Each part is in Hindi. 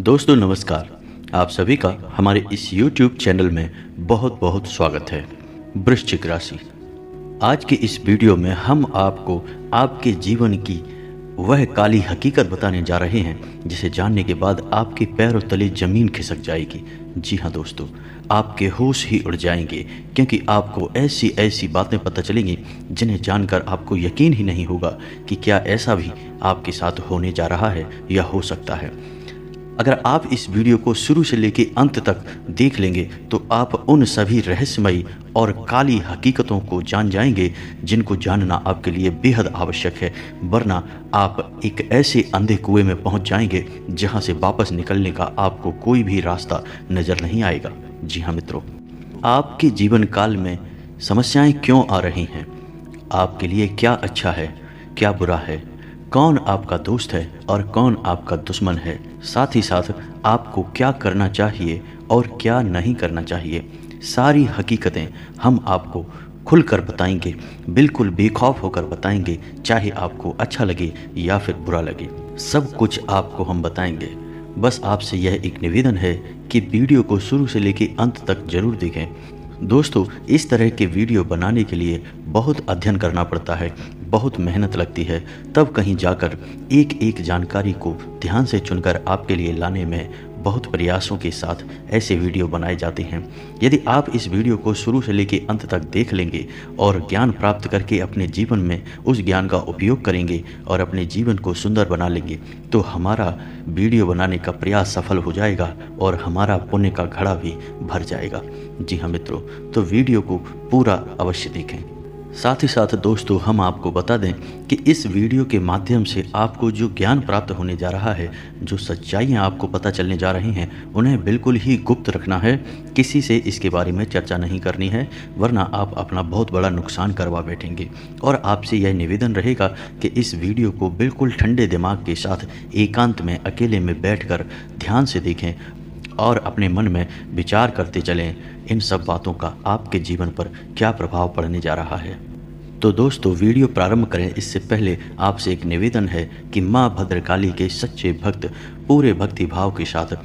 दोस्तों नमस्कार। आप सभी का हमारे इस YouTube चैनल में बहुत बहुत स्वागत है। वृश्चिक राशि, आज के इस वीडियो में हम आपको आपके जीवन की वह काली हकीकत बताने जा रहे हैं जिसे जानने के बाद आपके पैरों तले जमीन खिसक जाएगी। जी हाँ दोस्तों, आपके होश ही उड़ जाएंगे क्योंकि आपको ऐसी ऐसी बातें पता चलेंगी जिन्हें जानकर आपको यकीन ही नहीं होगा कि क्या ऐसा भी आपके साथ होने जा रहा है या हो सकता है। अगर आप इस वीडियो को शुरू से लेकर अंत तक देख लेंगे तो आप उन सभी रहस्यमयी और काली हकीकतों को जान जाएंगे जिनको जानना आपके लिए बेहद आवश्यक है, वरना आप एक ऐसे अंधे कुएं में पहुंच जाएंगे जहां से वापस निकलने का आपको कोई भी रास्ता नजर नहीं आएगा। जी हाँ मित्रों, आपके जीवन काल में समस्याएं क्यों आ रही हैं, आपके लिए क्या अच्छा है क्या बुरा है, कौन आपका दोस्त है और कौन आपका दुश्मन है, साथ ही साथ आपको क्या करना चाहिए और क्या नहीं करना चाहिए, सारी हकीकतें हम आपको खुलकर बताएंगे, बिल्कुल बेखौफ होकर बताएंगे। चाहे आपको अच्छा लगे या फिर बुरा लगे, सब कुछ आपको हम बताएंगे। बस आपसे यह एक निवेदन है कि वीडियो को शुरू से लेकर अंत तक जरूर देखें। दोस्तों, इस तरह के वीडियो बनाने के लिए बहुत अध्ययन करना पड़ता है, बहुत मेहनत लगती है, तब कहीं जाकर एक एक जानकारी को ध्यान से चुनकर आपके लिए लाने में बहुत प्रयासों के साथ ऐसे वीडियो बनाए जाते हैं। यदि आप इस वीडियो को शुरू से लेकर अंत तक देख लेंगे और ज्ञान प्राप्त करके अपने जीवन में उस ज्ञान का उपयोग करेंगे और अपने जीवन को सुंदर बना लेंगे तो हमारा वीडियो बनाने का प्रयास सफल हो जाएगा और हमारा पुण्य का घड़ा भी भर जाएगा। जी हाँ मित्रों, तो वीडियो को पूरा अवश्य देखें। साथ ही साथ दोस्तों, हम आपको बता दें कि इस वीडियो के माध्यम से आपको जो ज्ञान प्राप्त होने जा रहा है, जो सच्चाइयाँ आपको पता चलने जा रही हैं, उन्हें बिल्कुल ही गुप्त रखना है। किसी से इसके बारे में चर्चा नहीं करनी है, वरना आप अपना बहुत बड़ा नुकसान करवा बैठेंगे। और आपसे यह निवेदन रहेगा कि इस वीडियो को बिल्कुल ठंडे दिमाग के साथ एकांत में अकेले में बैठकर ध्यान से देखें और अपने मन में विचार करते चलें इन सब बातों का आपके जीवन पर क्या प्रभाव पड़ने जा रहा है। तो दोस्तों, वीडियो प्रारंभ करें इससे पहले आपसे एक निवेदन है कि माँ भद्रकाली के सच्चे भक्त पूरे भक्ति भाव के साथ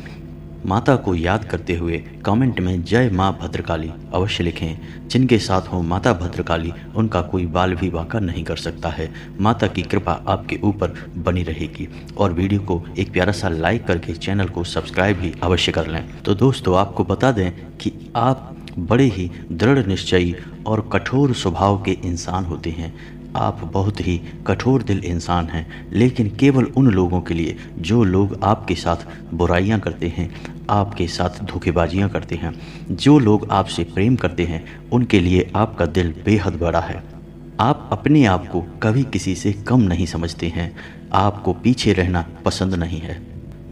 माता को याद करते हुए कमेंट में जय माँ भद्रकाली अवश्य लिखें। जिनके साथ हो माता भद्रकाली, उनका कोई बाल भी वाका नहीं कर सकता है। माता की कृपा आपके ऊपर बनी रहेगी। और वीडियो को एक प्यारा सा लाइक करके चैनल को सब्सक्राइब भी अवश्य कर लें। तो दोस्तों, आपको बता दें कि आप बड़े ही दृढ़ निश्चयी और कठोर स्वभाव के इंसान होते हैं। आप बहुत ही कठोर दिल इंसान हैं, लेकिन केवल उन लोगों के लिए जो लोग आपके साथ बुराइयां करते हैं, आपके साथ धोखेबाजियां करते हैं, जो लोग आपसे प्रेम करते हैं, उनके लिए आपका दिल बेहद बड़ा है। आप अपने आप को कभी किसी से कम नहीं समझते हैं। आपको पीछे रहना पसंद नहीं है।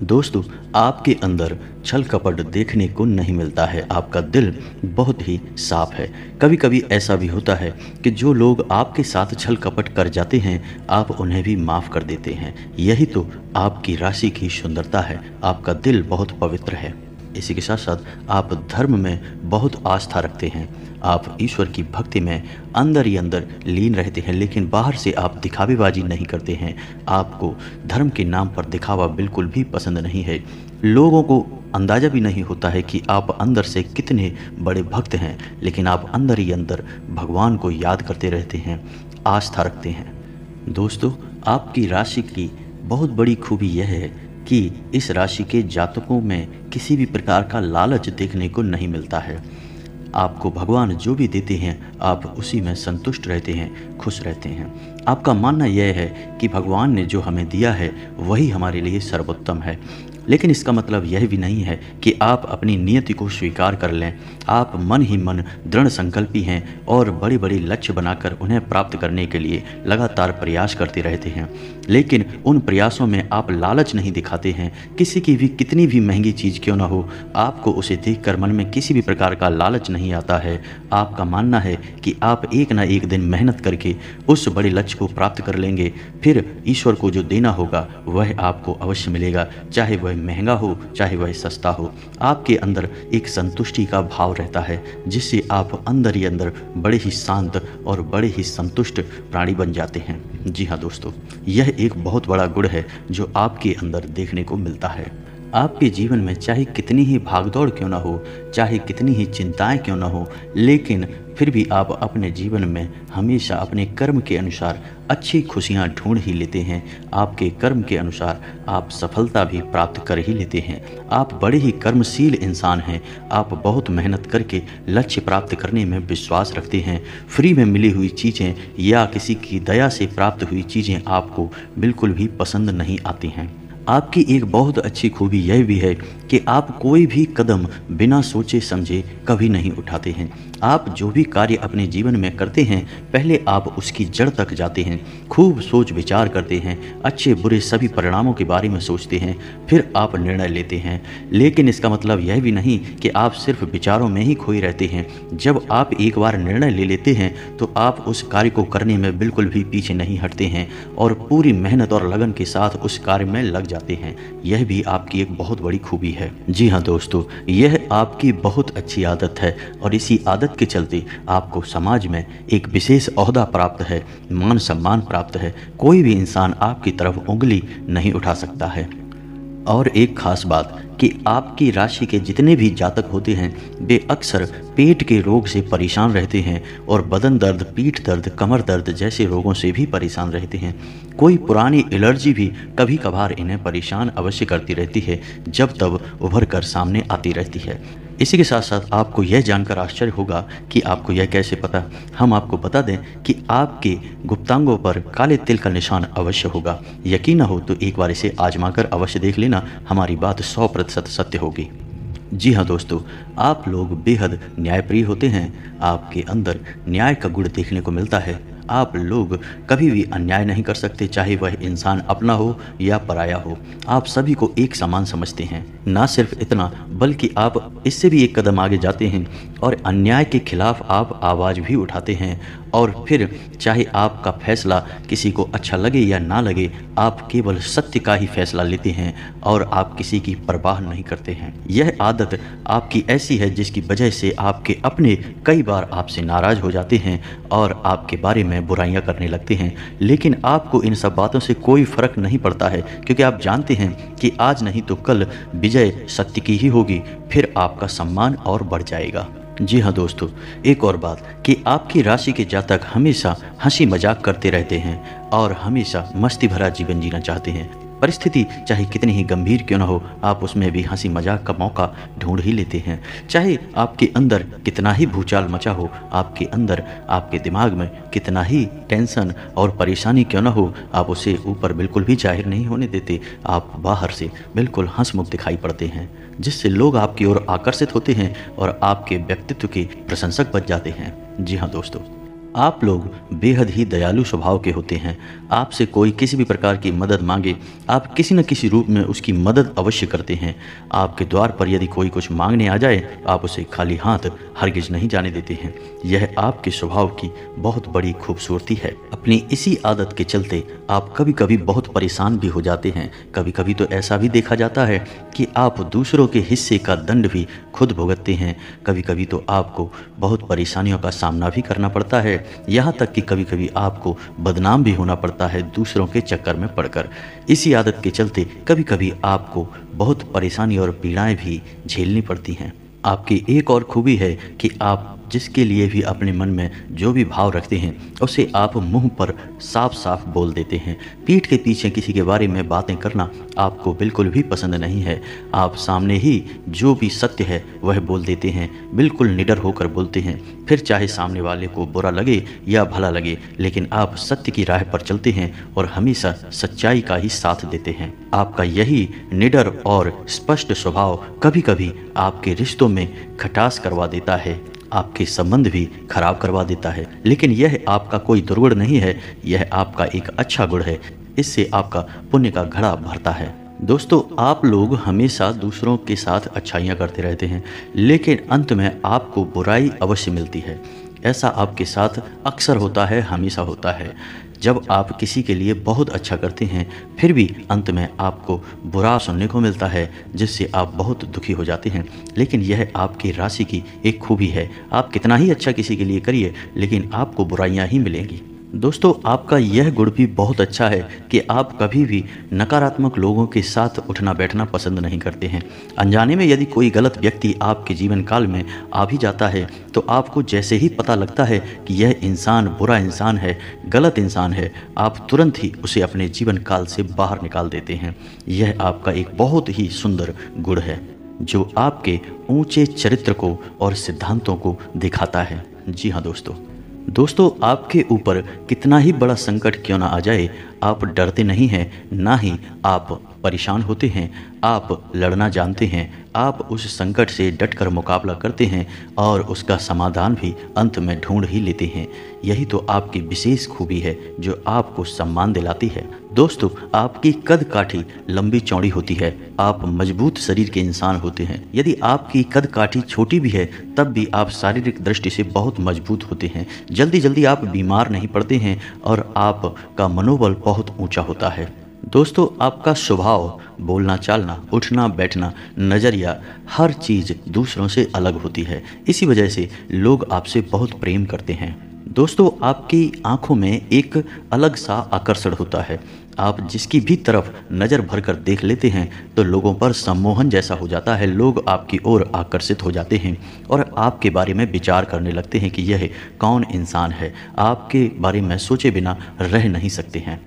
दोस्तों, आपके अंदर छल कपट देखने को नहीं मिलता है। आपका दिल बहुत ही साफ है। कभी कभी ऐसा भी होता है कि जो लोग आपके साथ छल कपट कर जाते हैं, आप उन्हें भी माफ़ कर देते हैं। यही तो आपकी राशि की सुंदरता है। आपका दिल बहुत पवित्र है। इसी के साथ साथ आप धर्म में बहुत आस्था रखते हैं। आप ईश्वर की भक्ति में अंदर ही अंदर लीन रहते हैं, लेकिन बाहर से आप दिखावेबाजी नहीं करते हैं। आपको धर्म के नाम पर दिखावा बिल्कुल भी पसंद नहीं है। लोगों को अंदाज़ा भी नहीं होता है कि आप अंदर से कितने बड़े भक्त हैं, लेकिन आप अंदर ही अंदर भगवान को याद करते रहते हैं, आस्था रखते हैं। दोस्तों, आपकी राशि की बहुत बड़ी खूबी यह है कि इस राशि के जातकों में किसी भी प्रकार का लालच देखने को नहीं मिलता है। आपको भगवान जो भी देते हैं, आप उसी में संतुष्ट रहते हैं, खुश रहते हैं। आपका मानना यह है कि भगवान ने जो हमें दिया है वही हमारे लिए सर्वोत्तम है। लेकिन इसका मतलब यह भी नहीं है कि आप अपनी नियति को स्वीकार कर लें। आप मन ही मन दृढ़ संकल्पी हैं और बड़े बड़े लक्ष्य बनाकर उन्हें प्राप्त करने के लिए लगातार प्रयास करते रहते हैं। लेकिन उन प्रयासों में आप लालच नहीं दिखाते हैं। किसी की भी कितनी भी महंगी चीज़ क्यों ना हो, आपको उसे देखकर मन में किसी भी प्रकार का लालच नहीं आता है। आपका मानना है कि आप एक ना एक दिन मेहनत करके उस बड़े लक्ष्य को प्राप्त कर लेंगे। फिर ईश्वर को जो देना होगा वह आपको अवश्य मिलेगा, चाहे वह महंगा हो चाहे वह सस्ता हो। आपके अंदर एक संतुष्टि का भाव रहता है, जिससे आप अंदर ही अंदर बड़े ही शांत और बड़े ही संतुष्ट प्राणी बन जाते हैं। जी हाँ दोस्तों, यह एक बहुत बड़ा गुण है जो आपके अंदर देखने को मिलता है। आपके जीवन में चाहे कितनी ही भागदौड़ क्यों ना हो, चाहे कितनी ही चिंताएं क्यों ना हो, लेकिन फिर भी आप अपने जीवन में हमेशा अपने कर्म के अनुसार अच्छी खुशियां ढूंढ ही लेते हैं। आपके कर्म के अनुसार आप सफलता भी प्राप्त कर ही लेते हैं। आप बड़े ही कर्मशील इंसान हैं। आप बहुत मेहनत करके लक्ष्य प्राप्त करने में विश्वास रखते हैं। फ्री में मिली हुई चीज़ें या किसी की दया से प्राप्त हुई चीज़ें आपको बिल्कुल भी पसंद नहीं आती हैं। आपकी एक बहुत अच्छी खूबी यह भी है कि आप कोई भी कदम बिना सोचे समझे कभी नहीं उठाते हैं। आप जो भी कार्य अपने जीवन में करते हैं, पहले आप उसकी जड़ तक जाते हैं, खूब सोच विचार करते हैं, अच्छे बुरे सभी परिणामों के बारे में सोचते हैं, फिर आप निर्णय लेते हैं। लेकिन इसका मतलब यह भी नहीं कि आप सिर्फ विचारों में ही खोए रहते हैं। जब आप एक बार निर्णय ले लेते हैं तो आप उस कार्य को करने में बिल्कुल भी पीछे नहीं हटते हैं और पूरी मेहनत और लगन के साथ उस कार्य में लग जाते हैं। यह भी आपकी एक बहुत बड़ी खूबी है। जी हाँ दोस्तों, यह आपकी बहुत अच्छी आदत है और इसी आदत के चलते आपको समाज में एक विशेष ओहदा प्राप्त है, मान सम्मान प्राप्त है। कोई भी इंसान आपकी तरफ उंगली नहीं उठा सकता है। और एक खास बात कि आपकी राशि के जितने भी जातक होते हैं वे अक्सर पेट के रोग से परेशान रहते हैं और बदन दर्द, पीठ दर्द, कमर दर्द जैसे रोगों से भी परेशान रहते हैं। कोई पुरानी एलर्जी भी कभी कभार इन्हें परेशान अवश्य करती रहती है, जब तब उभर कर सामने आती रहती है। इसी के साथ साथ आपको यह जानकर आश्चर्य होगा कि आपको यह कैसे पता। हम आपको बता दें कि आपके गुप्तांगों पर काले तिल का निशान अवश्य होगा। यकीन न हो तो एक बार इसे आजमाकर अवश्य देख लेना, हमारी बात 100% सत्य होगी। जी हाँ दोस्तों, आप लोग बेहद न्यायप्रिय होते हैं। आपके अंदर न्याय का गुण देखने को मिलता है। आप लोग कभी भी अन्याय नहीं कर सकते, चाहे वह इंसान अपना हो या पराया हो। आप सभी को एक समान समझते हैं। ना सिर्फ इतना, बल्कि आप इससे भी एक कदम आगे जाते हैं और अन्याय के खिलाफ आप आवाज़ भी उठाते हैं। और फिर चाहे आपका फैसला किसी को अच्छा लगे या ना लगे, आप केवल सत्य का ही फैसला लेते हैं और आप किसी की परवाह नहीं करते हैं। यह आदत आपकी ऐसी है जिसकी वजह से आपके अपने कई बार आपसे नाराज़ हो जाते हैं और आपके बारे में बुराइयां करने लगते हैं। लेकिन आपको इन सब बातों से कोई फर्क नहीं पड़ता है, क्योंकि आप जानते हैं कि आज नहीं तो कल विजय सत्य की ही होगी। फिर आपका सम्मान और बढ़ जाएगा। जी हाँ दोस्तों, एक और बात कि आपकी राशि के जातक हमेशा हंसी मजाक करते रहते हैं और हमेशा मस्ती भरा जीवन जीना चाहते हैं। परिस्थिति चाहे कितनी ही गंभीर क्यों ना हो, आप उसमें भी हंसी मजाक का मौका ढूंढ ही लेते हैं। चाहे आपके अंदर कितना ही भूचाल मचा हो, आपके अंदर, आपके दिमाग में कितना ही टेंशन और परेशानी क्यों ना हो, आप उसे ऊपर बिल्कुल भी जाहिर नहीं होने देते। आप बाहर से बिल्कुल हंसमुख दिखाई पड़ते हैं, जिससे लोग आपकी ओर आकर्षित होते हैं और आपके व्यक्तित्व के प्रशंसक बन जाते हैं। जी हाँ दोस्तों, आप लोग बेहद ही दयालु स्वभाव के होते हैं। आपसे कोई किसी भी प्रकार की मदद मांगे, आप किसी न किसी रूप में उसकी मदद अवश्य करते हैं। आपके द्वार पर यदि कोई कुछ मांगने आ जाए, आप उसे खाली हाथ हरगिज नहीं जाने देते हैं। यह आपके स्वभाव की बहुत बड़ी खूबसूरती है। अपनी इसी आदत के चलते आप कभी कभी बहुत परेशान भी हो जाते हैं। कभी कभी तो ऐसा भी देखा जाता है कि आप दूसरों के हिस्से का दंड भी खुद भुगतते हैं। कभी कभी तो आपको बहुत परेशानियों का सामना भी करना पड़ता है, यहाँ तक कि कभी कभी आपको बदनाम भी होना पड़ता है दूसरों के चक्कर में पड़कर। इसी आदत के चलते कभी कभी आपको बहुत परेशानी और पीड़ाएं भी झेलनी पड़ती हैं। आपकी एक और खूबी है कि आप जिसके लिए भी अपने मन में जो भी भाव रखते हैं उसे आप मुंह पर साफ साफ बोल देते हैं। पीठ के पीछे किसी के बारे में बातें करना आपको बिल्कुल भी पसंद नहीं है। आप सामने ही जो भी सत्य है वह बोल देते हैं, बिल्कुल निडर होकर बोलते हैं। फिर चाहे सामने वाले को बुरा लगे या भला लगे, लेकिन आप सत्य की राह पर चलते हैं और हमेशा सच्चाई का ही साथ देते हैं। आपका यही निडर और स्पष्ट स्वभाव कभी कभी आपके रिश्तों में खटास करवा देता है, आपके संबंध भी खराब करवा देता है। लेकिन यह आपका कोई दुर्गुण नहीं है, यह आपका एक अच्छा गुण है। इससे आपका पुण्य का घड़ा भरता है। दोस्तों, आप लोग हमेशा दूसरों के साथ अच्छाइयाँ करते रहते हैं, लेकिन अंत में आपको बुराई अवश्य मिलती है। ऐसा आपके साथ अक्सर होता है, हमेशा होता है। जब आप किसी के लिए बहुत अच्छा करते हैं, फिर भी अंत में आपको बुरा सुनने को मिलता है, जिससे आप बहुत दुखी हो जाते हैं। लेकिन यह आपकी राशि की एक खूबी है। आप कितना ही अच्छा किसी के लिए करिए, लेकिन आपको बुराइयां ही मिलेंगी। दोस्तों, आपका यह गुण भी बहुत अच्छा है कि आप कभी भी नकारात्मक लोगों के साथ उठना बैठना पसंद नहीं करते हैं। अनजाने में यदि कोई गलत व्यक्ति आपके जीवन काल में आ भी जाता है, तो आपको जैसे ही पता लगता है कि यह इंसान बुरा इंसान है, गलत इंसान है, आप तुरंत ही उसे अपने जीवन काल से बाहर निकाल देते हैं। यह आपका एक बहुत ही सुंदर गुण है, जो आपके ऊंचे चरित्र को और सिद्धांतों को दिखाता है। जी हाँ दोस्तों, आपके ऊपर कितना ही बड़ा संकट क्यों ना आ जाए, आप डरते नहीं हैं, ना ही आप परेशान होते हैं। आप लड़ना जानते हैं, आप उस संकट से डटकर मुकाबला करते हैं और उसका समाधान भी अंत में ढूंढ ही लेते हैं। यही तो आपकी विशेष खूबी है, जो आपको सम्मान दिलाती है। दोस्तों, आपकी कद काठी लंबी चौड़ी होती है, आप मजबूत शरीर के इंसान होते हैं। यदि आपकी कद काठी छोटी भी है, तब भी आप शारीरिक दृष्टि से बहुत मजबूत होते हैं। जल्दी जल्दी आप बीमार नहीं पड़ते हैं और आपका मनोबल बहुत ऊंचा होता है। दोस्तों, आपका स्वभाव, बोलना चालना, उठना बैठना, नज़रिया, हर चीज़ दूसरों से अलग होती है। इसी वजह से लोग आपसे बहुत प्रेम करते हैं। दोस्तों, आपकी आंखों में एक अलग सा आकर्षण होता है। आप जिसकी भी तरफ नज़र भर कर देख लेते हैं तो लोगों पर सम्मोहन जैसा हो जाता है। लोग आपकी ओर आकर्षित हो जाते हैं और आपके बारे में विचार करने लगते हैं कि यह कौन इंसान है। आपके बारे में सोचे बिना रह नहीं सकते हैं।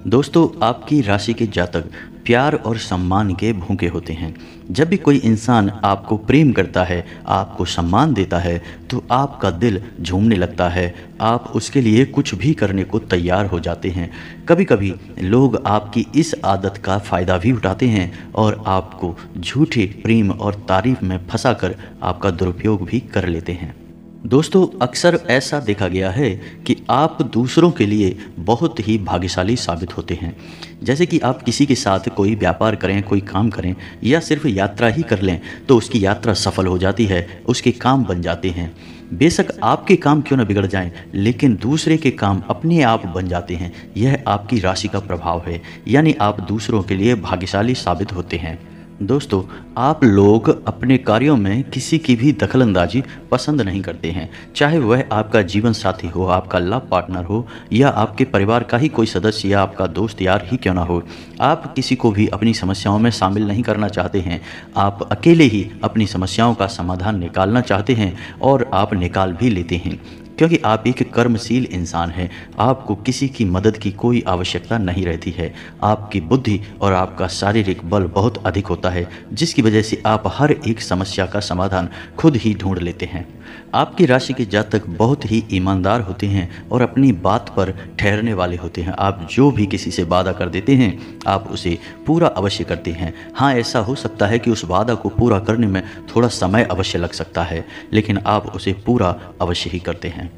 दोस्तों, आपकी राशि के जातक प्यार और सम्मान के भूखे होते हैं। जब भी कोई इंसान आपको प्रेम करता है, आपको सम्मान देता है, तो आपका दिल झूमने लगता है। आप उसके लिए कुछ भी करने को तैयार हो जाते हैं। कभी कभी लोग आपकी इस आदत का फ़ायदा भी उठाते हैं और आपको झूठे प्रेम और तारीफ में फंसाकर आपका दुरुपयोग भी कर लेते हैं। दोस्तों, अक्सर ऐसा देखा गया है कि आप दूसरों के लिए बहुत ही भाग्यशाली साबित होते हैं। जैसे कि आप किसी के साथ कोई व्यापार करें, कोई काम करें या सिर्फ यात्रा ही कर लें, तो उसकी यात्रा सफल हो जाती है, उसके काम बन जाते हैं। बेशक आपके काम क्यों न बिगड़ जाएं, लेकिन दूसरे के काम अपने आप बन जाते हैं। यह आपकी राशि का प्रभाव है, यानी आप दूसरों के लिए भाग्यशाली साबित होते हैं। दोस्तों, आप लोग अपने कार्यों में किसी की भी दखलंदाजी पसंद नहीं करते हैं, चाहे वह आपका जीवन साथी हो, आपका लव पार्टनर हो या आपके परिवार का ही कोई सदस्य या आपका दोस्त यार ही क्यों ना हो। आप किसी को भी अपनी समस्याओं में शामिल नहीं करना चाहते हैं। आप अकेले ही अपनी समस्याओं का समाधान निकालना चाहते हैं और आप निकाल भी लेते हैं, क्योंकि आप एक कर्मशील इंसान हैं। आपको किसी की मदद की कोई आवश्यकता नहीं रहती है। आपकी बुद्धि और आपका शारीरिक बल बहुत अधिक होता है, जिसकी वजह से आप हर एक समस्या का समाधान खुद ही ढूंढ लेते हैं। आपकी राशि के जातक बहुत ही ईमानदार होते हैं और अपनी बात पर ठहरने वाले होते हैं। आप जो भी किसी से वादा कर देते हैं, आप उसे पूरा अवश्य करते हैं। हाँ, ऐसा हो सकता है कि उस वादा को पूरा करने में थोड़ा समय अवश्य लग सकता है, लेकिन आप उसे पूरा अवश्य ही करते हैं।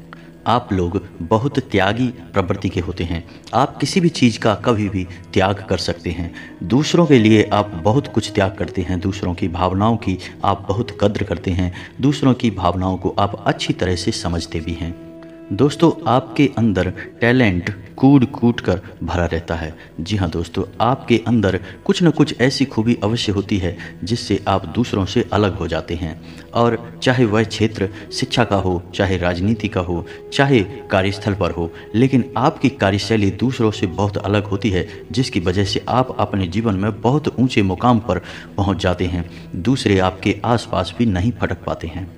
आप लोग बहुत त्यागी प्रवृत्ति के होते हैं। आप किसी भी चीज़ का कभी भी त्याग कर सकते हैं। दूसरों के लिए आप बहुत कुछ त्याग करते हैं। दूसरों की भावनाओं की आप बहुत कद्र करते हैं। दूसरों की भावनाओं को आप अच्छी तरह से समझते भी हैं। दोस्तों, आपके अंदर टैलेंट कूट कूट कर भरा रहता है। जी हाँ दोस्तों, आपके अंदर कुछ न कुछ ऐसी खूबी अवश्य होती है जिससे आप दूसरों से अलग हो जाते हैं। और चाहे वह क्षेत्र शिक्षा का हो, चाहे राजनीति का हो, चाहे कार्यस्थल पर हो, लेकिन आपकी कार्यशैली दूसरों से बहुत अलग होती है, जिसकी वजह से आप अपने जीवन में बहुत ऊंचे मुकाम पर पहुंच जाते हैं। दूसरे आपके आसपास भी नहीं फटक पाते हैं।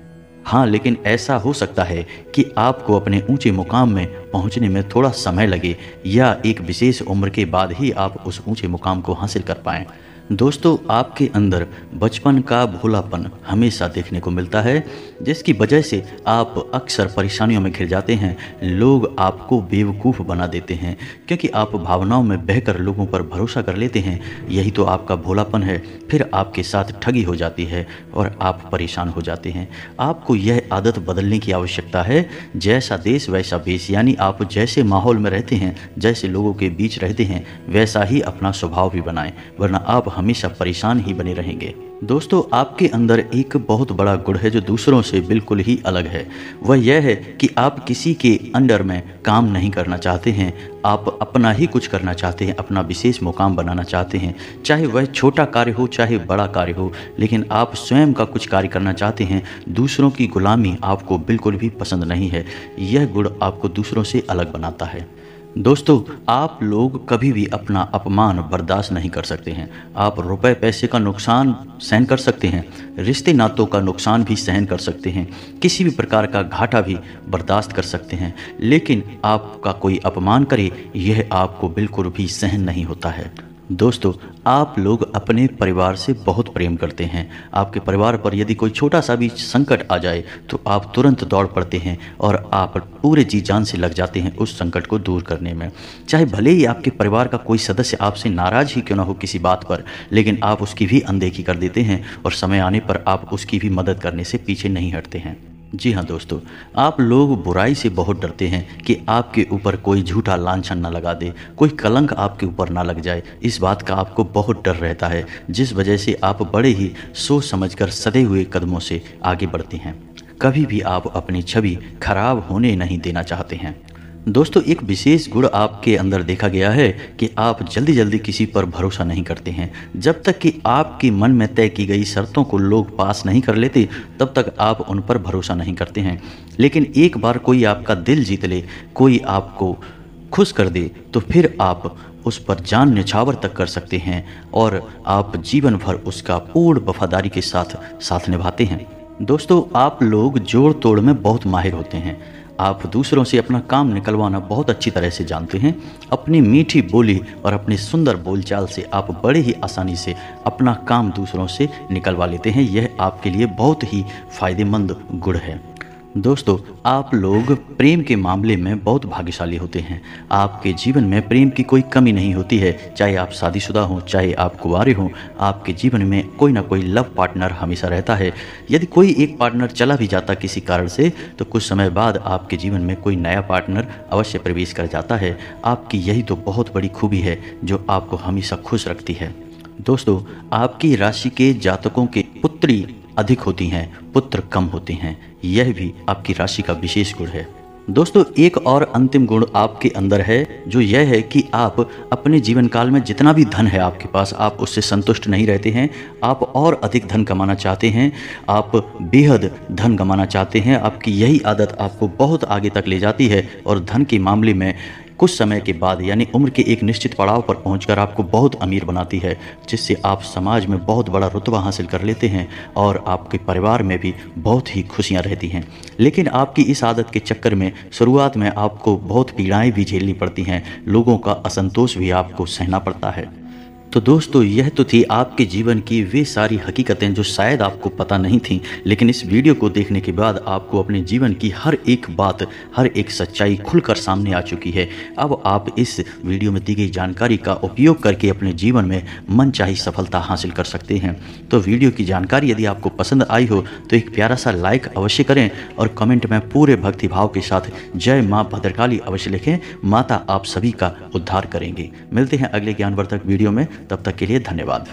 हाँ, लेकिन ऐसा हो सकता है कि आपको अपने ऊंचे मुकाम में पहुंचने में थोड़ा समय लगे या एक विशेष उम्र के बाद ही आप उस ऊंचे मुकाम को हासिल कर पाएं। दोस्तों, आपके अंदर बचपन का भोलापन हमेशा देखने को मिलता है, जिसकी वजह से आप अक्सर परेशानियों में घिर जाते हैं। लोग आपको बेवकूफ़ बना देते हैं, क्योंकि आप भावनाओं में बहकर लोगों पर भरोसा कर लेते हैं। यही तो आपका भोलापन है। फिर आपके साथ ठगी हो जाती है और आप परेशान हो जाते हैं। आपको यह आदत बदलने की आवश्यकता है। जैसा देश वैसा भेष, यानी आप जैसे माहौल में रहते हैं, जैसे लोगों के बीच रहते हैं, वैसा ही अपना स्वभाव भी बनाएं, वरना आप हमेशा परेशान ही बने रहेंगे। दोस्तों, आपके अंदर एक बहुत बड़ा गुण है जो दूसरों से बिल्कुल ही अलग है। वह यह है कि आप किसी के अंडर में काम नहीं करना चाहते हैं। आप अपना ही कुछ करना चाहते हैं, अपना विशेष मुकाम बनाना चाहते हैं, चाहे वह छोटा कार्य हो चाहे बड़ा कार्य हो, लेकिन आप स्वयं का कुछ कार्य करना चाहते हैं। दूसरों की गुलामी आपको बिल्कुल भी पसंद नहीं है। यह गुण आपको दूसरों से अलग बनाता है। दोस्तों, आप लोग कभी भी अपना अपमान बर्दाश्त नहीं कर सकते हैं। आप रुपए पैसे का नुकसान सहन कर सकते हैं, रिश्ते नातों का नुकसान भी सहन कर सकते हैं, किसी भी प्रकार का घाटा भी बर्दाश्त कर सकते हैं, लेकिन आपका कोई अपमान करे यह आपको बिल्कुल भी सहन नहीं होता है। दोस्तों, आप लोग अपने परिवार से बहुत प्रेम करते हैं। आपके परिवार पर यदि कोई छोटा सा भी संकट आ जाए तो आप तुरंत दौड़ पड़ते हैं और आप पूरे जी जान से लग जाते हैं उस संकट को दूर करने में। चाहे भले ही आपके परिवार का कोई सदस्य आपसे नाराज़ ही क्यों ना हो किसी बात पर, लेकिन आप उसकी भी अनदेखी कर देते हैं और समय आने पर आप उसकी भी मदद करने से पीछे नहीं हटते हैं। जी हाँ दोस्तों, आप लोग बुराई से बहुत डरते हैं कि आपके ऊपर कोई झूठा लांछन ना लगा दे, कोई कलंक आपके ऊपर ना लग जाए। इस बात का आपको बहुत डर रहता है, जिस वजह से आप बड़े ही सोच समझकर सधे हुए कदमों से आगे बढ़ते हैं। कभी भी आप अपनी छवि खराब होने नहीं देना चाहते हैं। दोस्तों, एक विशेष गुण आपके अंदर देखा गया है कि आप जल्दी जल्दी किसी पर भरोसा नहीं करते हैं। जब तक कि आपके मन में तय की गई शर्तों को लोग पास नहीं कर लेते तब तक आप उन पर भरोसा नहीं करते हैं। लेकिन एक बार कोई आपका दिल जीत ले, कोई आपको खुश कर दे, तो फिर आप उस पर जान न्यौछावर तक कर सकते हैं और आप जीवन भर उसका पूर्ण वफादारी के साथ निभाते हैं। दोस्तों, आप लोग जोड़ तोड़ में बहुत माहिर होते हैं। आप दूसरों से अपना काम निकलवाना बहुत अच्छी तरह से जानते हैं। अपनी मीठी बोली और अपनी सुंदर बोलचाल से आप बड़े ही आसानी से अपना काम दूसरों से निकलवा लेते हैं। यह आपके लिए बहुत ही फायदेमंद गुण है। दोस्तों, आप लोग प्रेम के मामले में बहुत भाग्यशाली होते हैं। आपके जीवन में प्रेम की कोई कमी नहीं होती है। चाहे आप शादीशुदा हों, चाहे आप कुंवारे हों, आपके जीवन में कोई ना कोई लव पार्टनर हमेशा रहता है। यदि कोई एक पार्टनर चला भी जाता किसी कारण से, तो कुछ समय बाद आपके जीवन में कोई नया पार्टनर अवश्य प्रवेश कर जाता है। आपकी यही तो बहुत बड़ी खूबी है जो आपको हमेशा खुश रखती है। दोस्तों, आपकी राशि के जातकों के पुत्री अधिक होती हैं, पुत्र कम होते हैं। यह भी आपकी राशि का विशेष गुण है। दोस्तों, एक और अंतिम गुण आपके अंदर है, जो यह है कि आप अपने जीवन काल में जितना भी धन है आपके पास, आप उससे संतुष्ट नहीं रहते हैं। आप और अधिक धन कमाना चाहते हैं, आप बेहद धन कमाना चाहते हैं। आपकी यही आदत आपको बहुत आगे तक ले जाती है और धन के मामले में कुछ समय के बाद यानी उम्र के एक निश्चित पड़ाव पर पहुंचकर आपको बहुत अमीर बनाती है, जिससे आप समाज में बहुत बड़ा रुतबा हासिल कर लेते हैं और आपके परिवार में भी बहुत ही खुशियां रहती हैं। लेकिन आपकी इस आदत के चक्कर में शुरुआत में आपको बहुत पीड़ाएं भी झेलनी पड़ती हैं, लोगों का असंतोष भी आपको सहना पड़ता है। तो दोस्तों, यह तो थी आपके जीवन की वे सारी हकीकतें जो शायद आपको पता नहीं थीं, लेकिन इस वीडियो को देखने के बाद आपको अपने जीवन की हर एक बात, हर एक सच्चाई खुलकर सामने आ चुकी है। अब आप इस वीडियो में दी गई जानकारी का उपयोग करके अपने जीवन में मनचाही सफलता हासिल कर सकते हैं। तो वीडियो की जानकारी यदि आपको पसंद आई हो तो एक प्यारा सा लाइक अवश्य करें और कमेंट में पूरे भक्तिभाव के साथ जय माँ भद्रकाली अवश्य लिखें। माता आप सभी का उद्धार करेंगे। मिलते हैं अगले ज्ञानवर्धक वीडियो में, तब तक के लिए धन्यवाद।